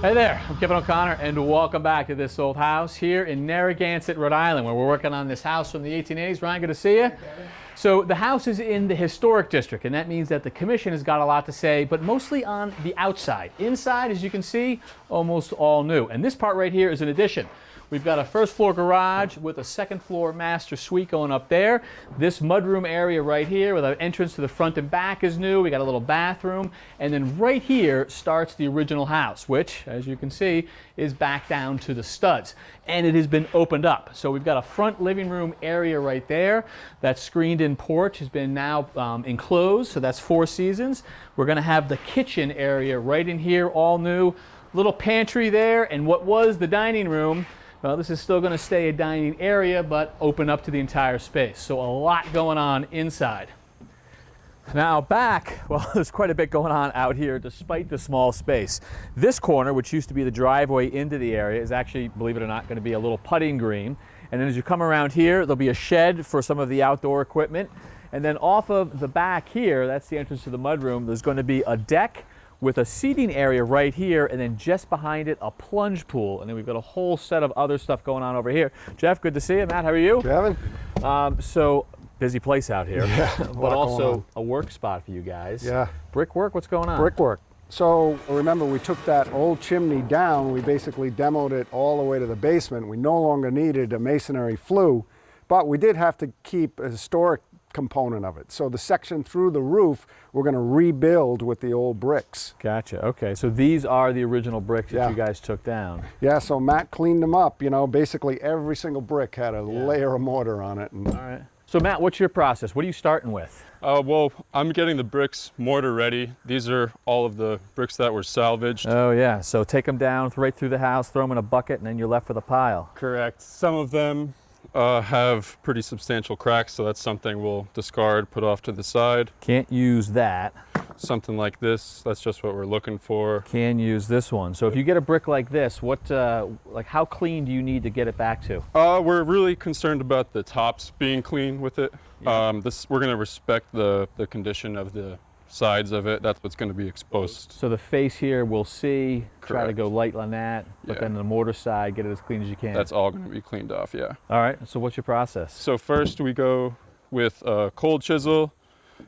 Hey there, I'm Kevin O'Connor, and welcome back to This Old House here in Narragansett, Rhode Island, where we're working on this house from the 1880s. Ryan, good to see you. So the house is in the historic district, and that means that the commission has got a lot to say, but mostly on the outside. Inside, as you can see, almost all new. And this part right here is an addition. We've got a first floor garage with a second floor master suite going up there. This mudroom area right here with an entrance to the front and back is new. We got a little bathroom. And then right here starts the original house, which, as you can see, is back down to the studs. And it has been opened up. So we've got a front living room area right there. That screened-in porch has been now enclosed, so that's 4 seasons. We're going to have the kitchen area right in here, all new. Little pantry there, and what was the dining room, well, this is still going to stay a dining area, but open up to the entire space. So a lot going on inside. Now back, well, there's quite a bit going on out here despite the small space. This corner, which used to be the driveway into the area, is actually, believe it or not, going to be a little putting green. And then as you come around here, there'll be a shed for some of the outdoor equipment. And then off of the back here, that's the entrance to the mudroom, there's going to be a deck with a seating area right here, and then just behind it, a plunge pool. And then we've got a whole set of other stuff going on over here. Jeff, good to see you. Matt, how are you? Kevin. So, busy place out here, yeah, but also a work spot for you guys. Yeah. Brickwork, what's going on? Brickwork. So remember, we took that old chimney down. We basically demoed it all the way to the basement. We no longer needed a masonry flue, but we did have to keep a historic component of it. So the section through the roof, we're going to rebuild with the old bricks. Gotcha. Okay, so these are the original bricks that you guys took down. Yeah, so Matt cleaned them up. You know, basically every single brick had a layer of mortar on it. And all right. So Matt, what's your process? What are you starting with? Well, I'm getting the bricks mortar ready. These are all of the bricks that were salvaged. Oh yeah, so take them down right through the house, throw them in a bucket, and then you're left with a pile. Correct. Some of them have pretty substantial cracks, so that's something we'll discard, put off to the side. Can't use that. Something like this, that's just what we're looking for. Can use this one. So if you get a brick like this, what, like how clean do you need to get it back to? We're really concerned about the tops being clean with it. Yeah. We're going to respect the condition of the sides of it. That's what's going to be exposed. So the face here we'll see, Correct. try to go light on that, but then the mortar side, get it as clean as you can. That's all going to be cleaned off, yeah. All right, so what's your process? So first we go with a cold chisel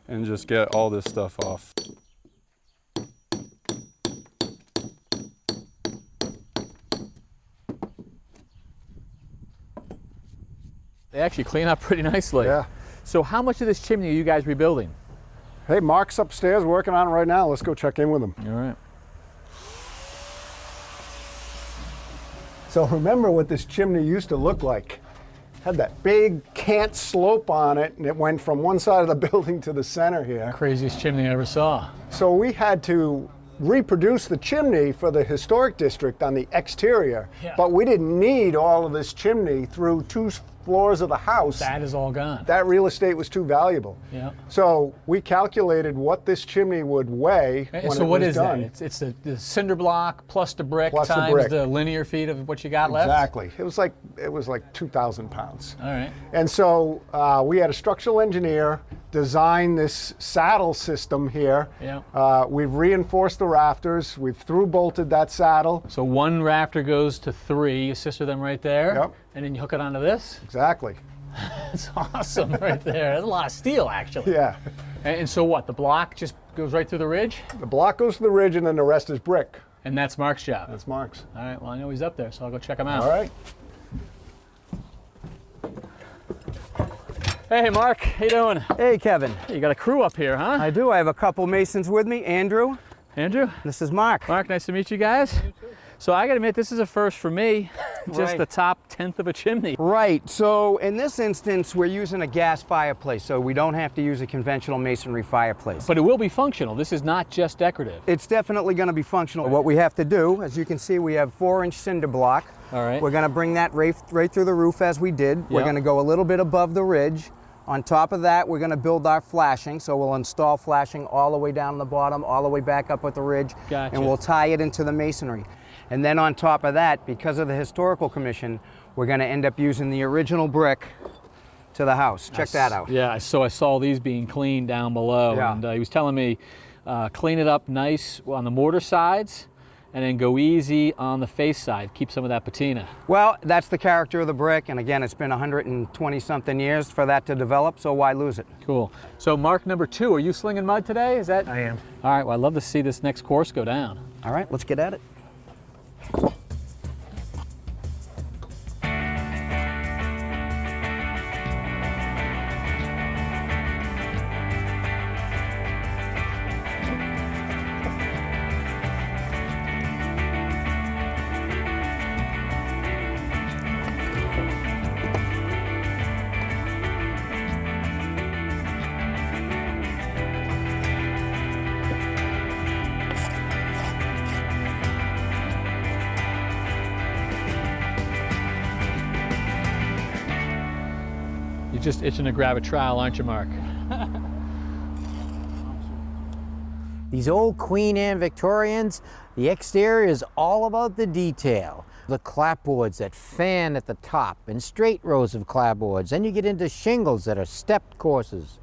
and just get all this stuff off. They actually clean up pretty nicely. yeah. So how much of this chimney are you guys rebuilding? Hey, Mark's upstairs working on it right now. Let's go check in with him. All right. So remember what this chimney used to look like. Had that big cant slope on it, and it went from one side of the building to the center here. Craziest chimney I ever saw. So we had to reproduce the chimney for the historic district on the exterior, but we didn't need all of this chimney through 2 floors of the house. That is all gone. That real estate was too valuable. Yeah. So we calculated what this chimney would weigh when so it what was is done. that? It's the cinder block plus the brick Plus the times brick. the linear feet of what you got left? Exactly. It was like 2,000 pounds. All right. And so we had a structural engineer design this saddle system here. Yeah. We've reinforced the rafters. We've through bolted that saddle. So one rafter goes to 3, you sister them right there. Yep. And then you hook it onto this? Exactly. That's awesome right there. That's a lot of steel, actually. Yeah. And so what? The block just goes right through the ridge? The block goes to the ridge and then the rest is brick. And that's Mark's job? That's Mark's. All right, well, I know he's up there, so I'll go check him out. All right. Hey, Mark, how you doing? Hey, Kevin. Hey, you got a crew up here, huh? I do. I have a couple masons with me. Andrew. Andrew? This is Mark. Mark, nice to meet you guys. You too. So I got to admit, this is a first for me. Just Right. the top 1/10 of a chimney. Right. So in this instance, we're using a gas fireplace, so we don't have to use a conventional masonry fireplace. But it will be functional. This is not just decorative. It's definitely going to be functional. What we have to do, as you can see, we have 4-inch cinder block. All right. We're going to bring that right through the roof as we did. We're Yep. going to go a little bit above the ridge. On top of that, we're going to build our flashing. So we'll install flashing all the way down the bottom, all the way back up at the ridge. Gotcha. And we'll tie it into the masonry. And then on top of that, because of the Historical Commission, we're going to end up using the original brick to the house. Check that out. Yeah, so I saw these being cleaned down below. Yeah. And he was telling me, clean it up nice on the mortar sides, and then go easy on the face side. Keep some of that patina. Well, that's the character of the brick, and again, it's been 120-something years for that to develop, so why lose it? Cool. So mark number 2, are you slinging mud today? Is that? I am. All right, well, I'd love to see this next course go down. All right, let's get at it. You're just itching to grab a trowel, aren't you, Mark? These old Queen Anne Victorians, the exterior is all about the detail. The clapboards that fan at the top and straight rows of clapboards. Then you get into shingles that are stepped courses.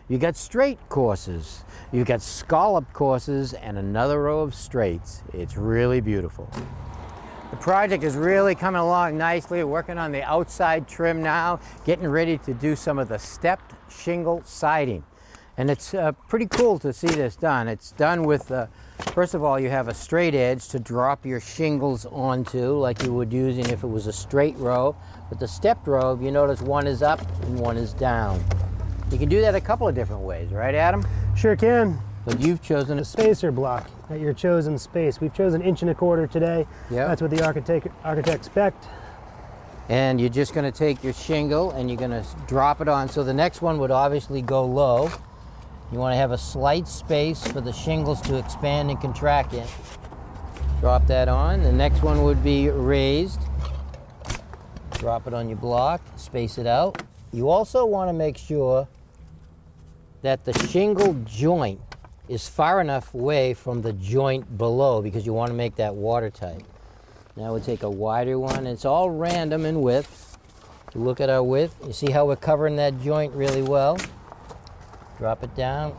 You got straight courses. You got scalloped courses and another row of straights. It's really beautiful. The project is really coming along nicely. We're working on the outside trim now, getting ready to do some of the stepped shingle siding. And it's pretty cool to see this done. It's done with, first of all, you have a straight edge to drop your shingles onto, like you would using if it was a straight row. But the stepped row, you notice one is up and one is down. You can do that a couple of different ways, right, Adam? Sure can. But you've chosen a Spacer block at your chosen space. We've chosen 1.25 inches today. Yep. That's what the architect spec'd. And you're just going to take your shingle and you're going to drop it on. So the next one would obviously go low. You want to have a slight space for the shingles to expand and contract in. Drop that on. The next one would be raised. Drop it on your block, space it out. You also want to make sure that the shingle joint is far enough away from the joint below because you want to make that watertight. Now we'll take a wider one. It's all random in width. You look at our width, you see how we're covering that joint really well. Drop it down.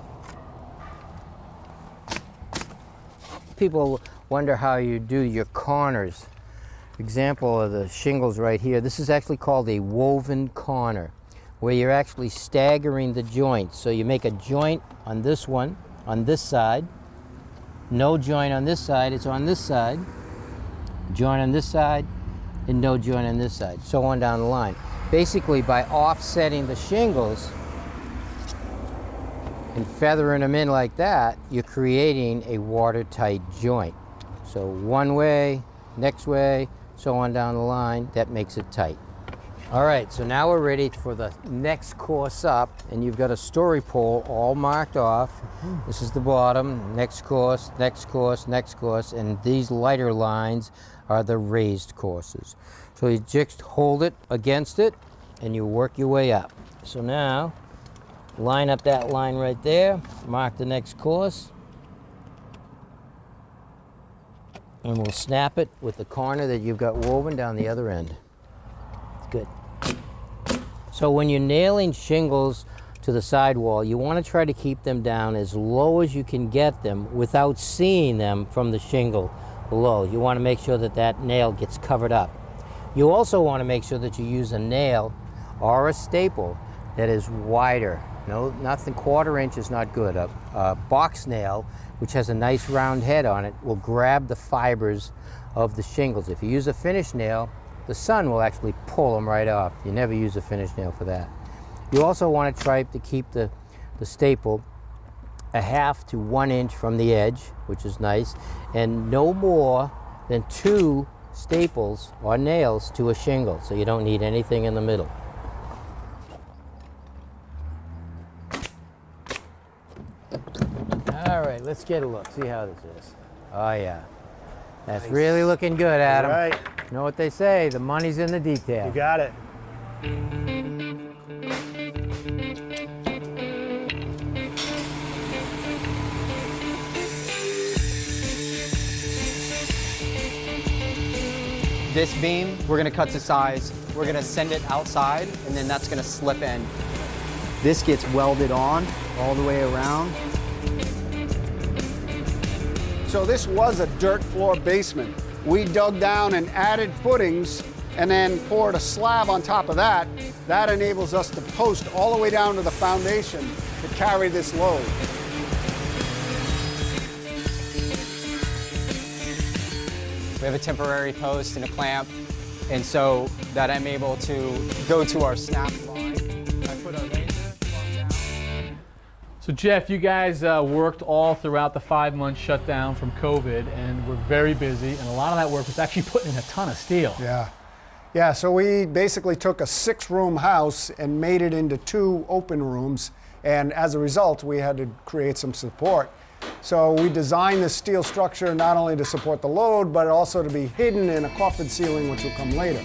People wonder how you do your corners. Example of the shingles right here. This is actually called a woven corner, where you're actually staggering the joints. So you make a joint on this one, on this side, no joint on this side, it's on this side, joint on this side, and no joint on this side, so on down the line. Basically, by offsetting the shingles and feathering them in like that, you're creating a watertight joint. So one way, next way, so on down the line, that makes it tight. All right, so now we're ready for the next course up, and you've got a story pole all marked off. This is the bottom, next course, next course, next course, and these lighter lines are the raised courses. So you just hold it against it, and you work your way up. So now, line up that line right there, mark the next course, and we'll snap it with the corner that you've got woven down the other end. Good. So when you're nailing shingles to the sidewall, you want to try to keep them down as low as you can get them without seeing them from the shingle below. You want to make sure that that nail gets covered up. You also want to make sure that you use a nail or a staple that is wider. No, nothing, 1/4 inch is not good. A box nail, which has a nice round head on it, will grab the fibers of the shingles. If you use a finish nail, the sun will actually pull them right off. You never use a finish nail for that. You also want to try to keep the staple 1/2 to 1 inch from the edge, which is nice, and no more than 2 staples or nails to a shingle, so you don't need anything in the middle. All right, let's get a look, see how this is. Oh yeah, that's really looking good, Adam. All right. You know what they say, the money's in the detail. You got it. This beam, we're gonna cut to size. We're gonna send it outside, and then that's gonna slip in. This gets welded on all the way around. So this was a dirt floor basement. We dug down and added footings and then poured a slab on top of that. That enables us to post all the way down to the foundation to carry this load. We have a temporary post and a clamp, and so that I'm able to go to our snap line. I put our laser down. So Jeff, you guys worked all throughout the 5-month shutdown from COVID and were very busy, and a lot of that work was actually putting in a ton of steel. Yeah, so we basically took a 6-room house and made it into 2 open rooms, and as a result, we had to create some support. So we designed this steel structure not only to support the load, but also to be hidden in a coffin ceiling, which will come later.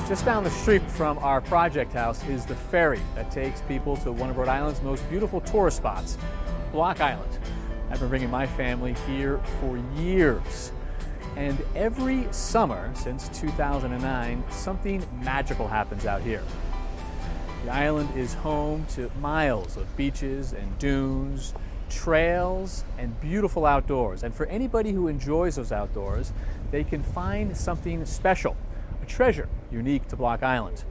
Just down the street from our project house is the ferry that takes people to one of Rhode Island's most beautiful tourist spots, Block Island. I've been bringing my family here for years. And every summer since 2009, something magical happens out here. The island is home to miles of beaches and dunes, trails, and beautiful outdoors. And for anybody who enjoys those outdoors, they can find something special, a treasure unique to Block Island.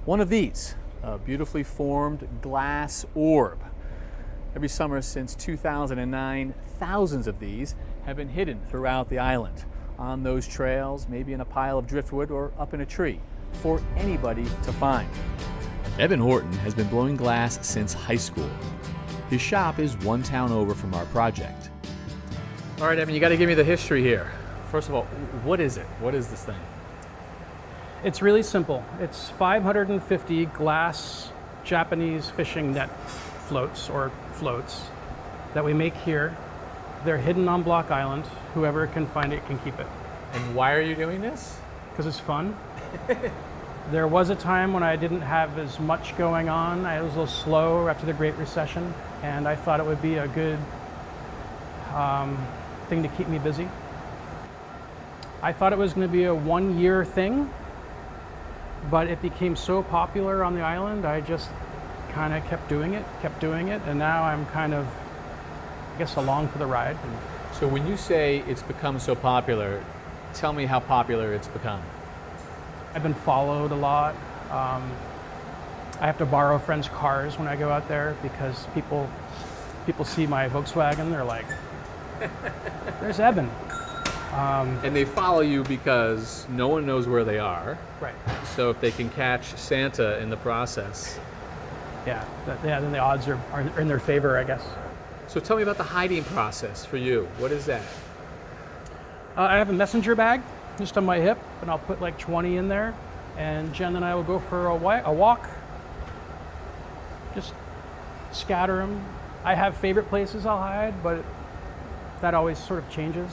One of these, a beautifully formed glass orb. Every summer since 2009, thousands of these have been hidden throughout the island, on those trails, maybe in a pile of driftwood or up in a tree, for anybody to find. Evan Horton has been blowing glass since high school. His shop is one town over from our project. All right, Evan, you got to give me the history here. First of all, what is it? What is this thing? It's really simple. It's 550 glass Japanese fishing net floats that we make here. They're hidden on Block Island. Whoever can find it can keep it. And why are you doing this? Because it's fun. There was a time when I didn't have as much going on. I was a little slow after the Great Recession, and I thought it would be a good thing to keep me busy. I thought it was going to be a 1-year thing, but it became so popular on the island, I just kind of kept doing it, and now I'm kind of, I guess, along for the ride. So when you say it's become so popular, tell me how popular it's become. I've been followed a lot. I have to borrow friends' cars when I go out there because people see my Volkswagen, they're like, there's Evan. And they follow you because no one knows where they are. Right. So if they can catch Santa in the process. Then the odds are in their favor, I guess. So tell me about the hiding process for you. What is that? I have a messenger bag just on my hip, and I'll put like 20 in there, and Jen and I will go for a walk. Just scatter them. I have favorite places I'll hide, but that always sort of changes.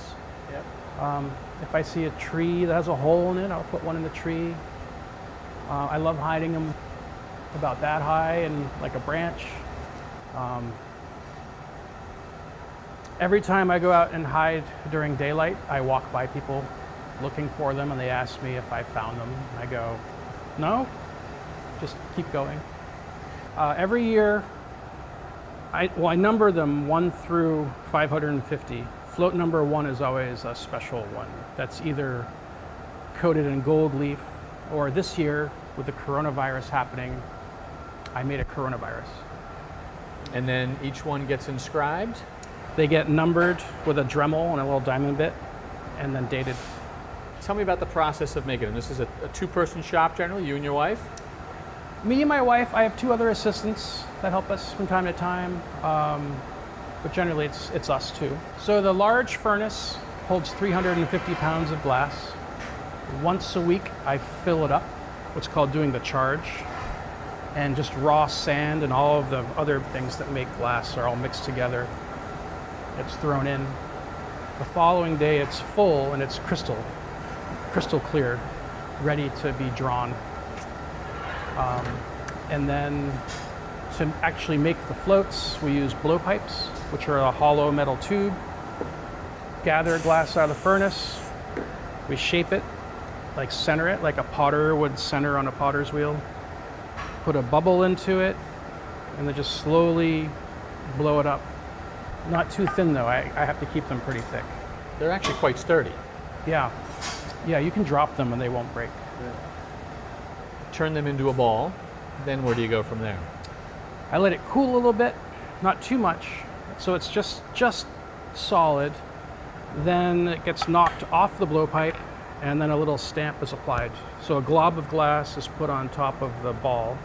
Yep. If I see a tree that has a hole in it, I'll put one in the tree. I love hiding them about that high and like a branch. Every time I go out and hide during daylight, I walk by people looking for them, and they ask me if I found them. I go, no, just keep going. Every year, I number them 1 through 550. Float number 1 is always a special one that's either coated in gold leaf, or this year, with the coronavirus happening, I made a coronavirus. And then each one gets inscribed? They get numbered with a Dremel and a little diamond bit, and then dated. Tell me about the process of making them. This is a 2-person shop generally, you and your wife? Me and my wife. I have 2 other assistants that help us from time to time, but generally it's us 2. So the large furnace holds 350 pounds of glass. Once a week, I fill it up, what's called doing the charge, and just raw sand and all of the other things that make glass are all mixed together. It's thrown in. The following day, it's full and it's crystal clear, ready to be drawn. And then to actually make the floats, we use blowpipes, which are a hollow metal tube. Gather glass out of the furnace, We shape it, like center it, like a potter would center on a potter's wheel. Put a bubble into it, and then just slowly blow it up. Not too thin though, I have to keep them pretty thick. They're actually quite sturdy. Yeah, yeah, you can drop them and they won't break. Turn them into a ball. Then where do you go from there? I let it cool a little bit, not too much, so it's just solid. Then it gets knocked off the blowpipe, and then a little stamp is applied. So a glob of glass is put on top of the ball,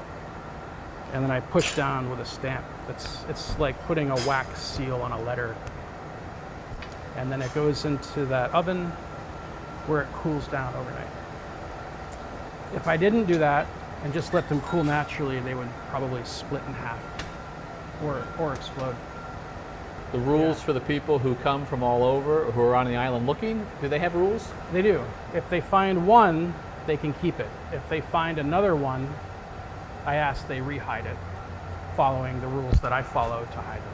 and then I push down with a stamp. It's like putting a wax seal on a letter. And then it goes into that oven where it cools down overnight. If I didn't do that and just let them cool naturally, they would probably split in half or explode. The rules for the people who come from all over, who are on the island looking, do they have rules? They do. If they find one, they can keep it. If they find another one, I ask they rehide it, following the rules that I follow to hide them.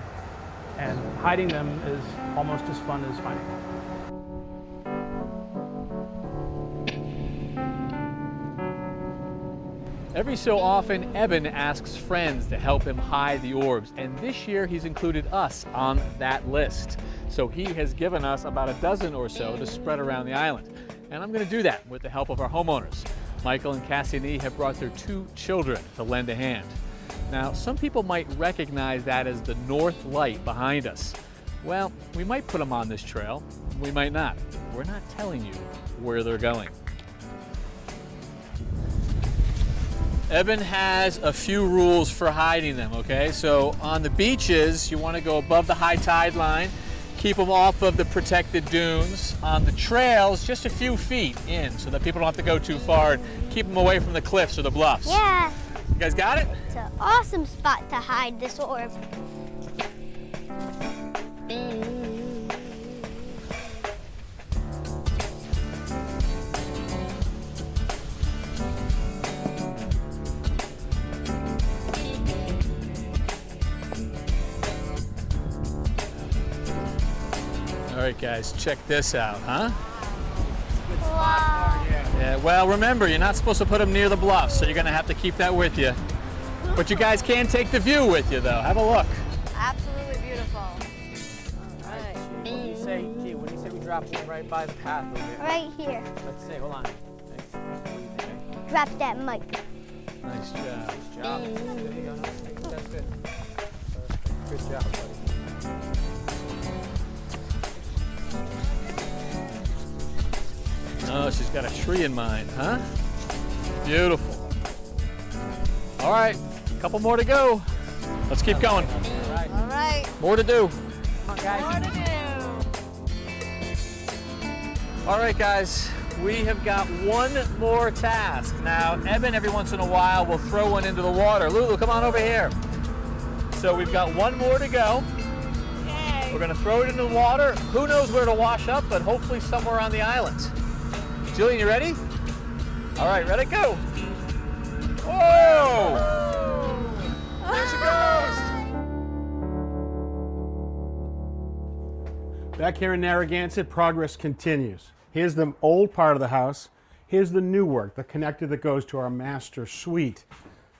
And hiding them is almost as fun as finding them. Every so often, Eben asks friends to help him hide the orbs, and this year he's included us on that list. So he has given us about a dozen or so to spread around the island. And I'm going to do that with the help of our homeowners. Michael and Cassidy have brought their 2 children to lend a hand. Now, some people might recognize that as the north light behind us. Well, we might put them on this trail, we might not. We're not telling you where they're going. Eben has a few rules for hiding them, okay? So on the beaches, you want to go above the high tide line, keep them off of the protected dunes. On the trails, just a few feet in so that people don't have to go too far, and keep them away from the cliffs or the bluffs. Yeah. You guys got it? It's an awesome spot to hide this orb. All right, guys, check this out, huh? Wow. Yeah, well, remember, you're not supposed to put them near the bluffs, so you're going to have to keep that with you. But you guys can take the view with you, though. Have a look. Absolutely beautiful. All right. What do you say, gee, what do you say we drop them right by the path over here? Right here. Let's see, hold on. Nice. What do you think? Drop that mic. Nice job. Nice job. There you go. No, that's good. Perfect. Good job, buddy. Oh, she's got a tree in mind, huh? Beautiful. All right, a couple more to go. Let's keep going. All right. All right. More to do. Come on, guys. More to do. All right, guys, we have got one more task. Now, Eben, every once in a while, will throw one into the water. Lulu, come on over here. So we've got one more to go. Okay. We're going to throw it into the water. Who knows where to wash up, but hopefully somewhere on the island. Julian, you ready? All right, ready, go. Whoa! There she goes. Back here in Narragansett, progress continues. Here's the old part of the house. Here's the new work, the connector that goes to our master suite.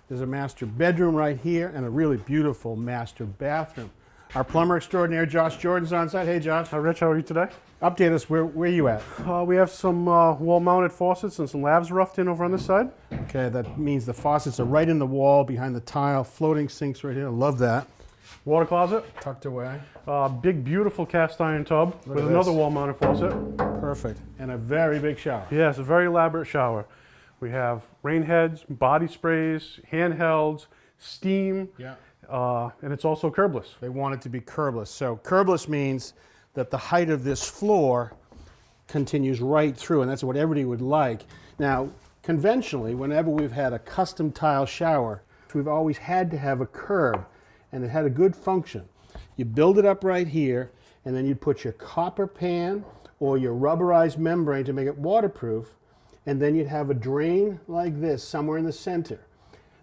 There's a master bedroom right here and a really beautiful master bathroom. Our plumber extraordinaire, Josh Jordan's on site. Hey, Josh. Hi, Rich. How are you today? Update us. Where are you at? We have some wall-mounted faucets and some lavs roughed in over on this side. Okay, that means the faucets are right in the wall behind the tile. Floating sinks right here. Love that. Water closet. Tucked away. Big, beautiful cast iron tub with at another this. wall-mounted faucet. Perfect. And a very big shower. Yes, a very elaborate shower. We have rain heads, body sprays, handhelds, steam. Yeah. And it's also curbless. They want it to be curbless. So curbless means that the height of this floor continues right through, and that's what everybody would like. Now, conventionally, whenever we've had a custom tile shower, we've always had to have a curb, and it had a good function. You build it up right here, and then you'd put your copper pan or your rubberized membrane to make it waterproof, and then you'd have a drain like this somewhere in the center.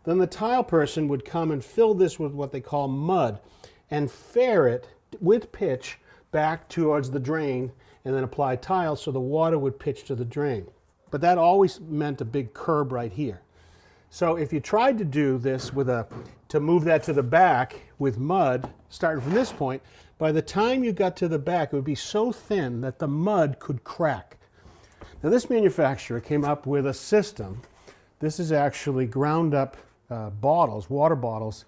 Then the tile person would come and fill this with what they call mud and fair it with pitch back towards the drain and then apply tile so the water would pitch to the drain. But that always meant a big curb right here. So if you tried to do this to move that to the back with mud, starting from this point, by the time you got to the back, it would be so thin that the mud could crack. Now this manufacturer came up with a system. This is actually ground up bottles, water bottles,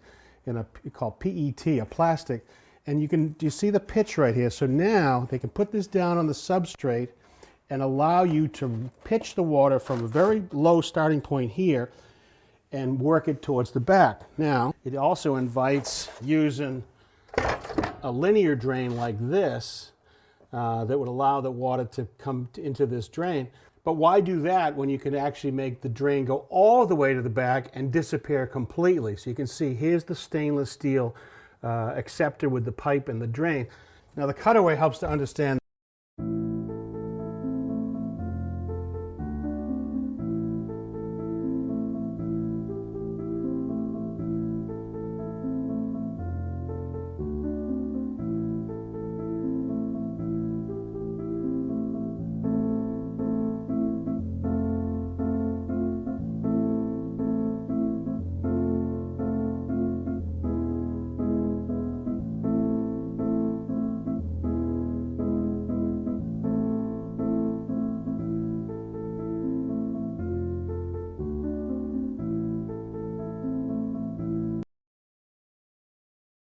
in called PET, a plastic. And do you see the pitch right here? So now they can put this down on the substrate and allow you to pitch the water from a very low starting point here and work it towards the back. Now, it also invites using a linear drain like this that would allow the water to come into this drain. But why do that when you can actually make the drain go all the way to the back and disappear completely? So you can see here's the stainless steel acceptor with the pipe and the drain. Now the cutaway helps to understand